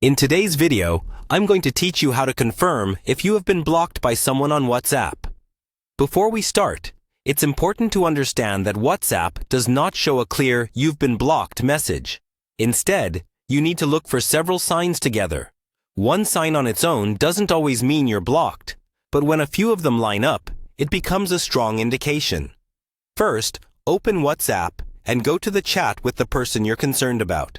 In today's video, I'm going to teach you how to confirm if you have been blocked by someone on WhatsApp. Before we start, it's important to understand that WhatsApp does not show a clear "you've been blocked" message. Instead, you need to look for several signs together. One sign on its own doesn't always mean you're blocked, but when a few of them line up, it becomes a strong indication. First, open WhatsApp and go to the chat with the person you're concerned about.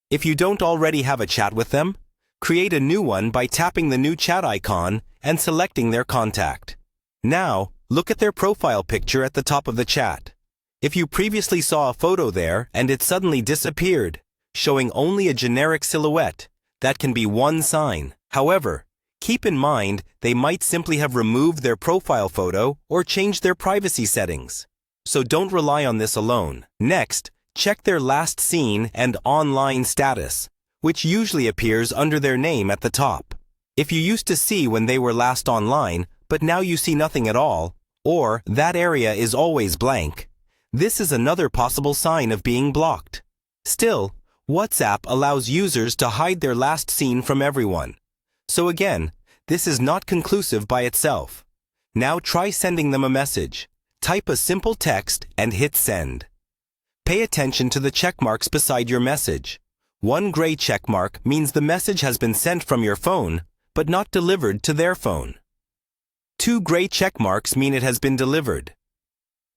If you don't already have a chat with them, create a new one by tapping the new chat icon and selecting their contact. Now, look at their profile picture at the top of the chat. If you previously saw a photo there and it suddenly disappeared, showing only a generic silhouette, that can be one sign. However, keep in mind they might simply have removed their profile photo or changed their privacy settings. So don't rely on this alone. Next, check their last seen and online status, which usually appears under their name at the top. If you used to see when they were last online, but now you see nothing at all, or that area is always blank, this is another possible sign of being blocked. Still, WhatsApp allows users to hide their last seen from everyone. So again, this is not conclusive by itself. Now try sending them a message. Type a simple text and hit send. Pay attention to the check marks beside your message. One gray check mark means the message has been sent from your phone, but not delivered to their phone. Two gray check marks mean it has been delivered.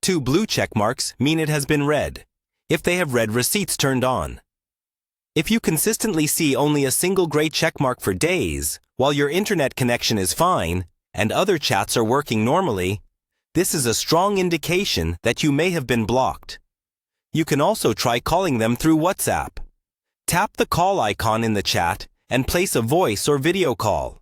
Two blue check marks mean it has been read, if they have read receipts turned on. If you consistently see only a single gray check mark for days, while your internet connection is fine, and other chats are working normally, this is a strong indication that you may have been blocked. You can also try calling them through WhatsApp. Tap the call icon in the chat and place a voice or video call.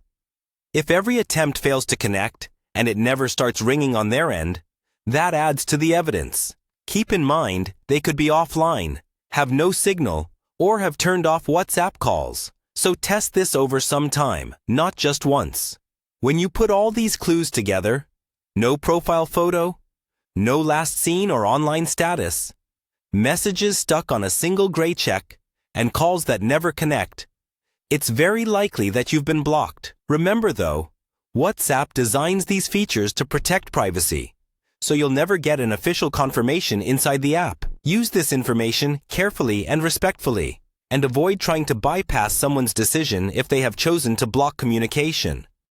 If every attempt fails to connect and it never starts ringing on their end, that adds to the evidence. Keep in mind they could be offline, have no signal, or have turned off WhatsApp calls. So test this over some time, not just once. When you put all these clues together, no profile photo, no last seen or online status, messages stuck on a single gray check, and calls that never connect, it's very likely that you've been blocked. Remember though, WhatsApp designs these features to protect privacy, so you'll never get an official confirmation inside the app. Use this information carefully and respectfully, and avoid trying to bypass someone's decision if they have chosen to block communication.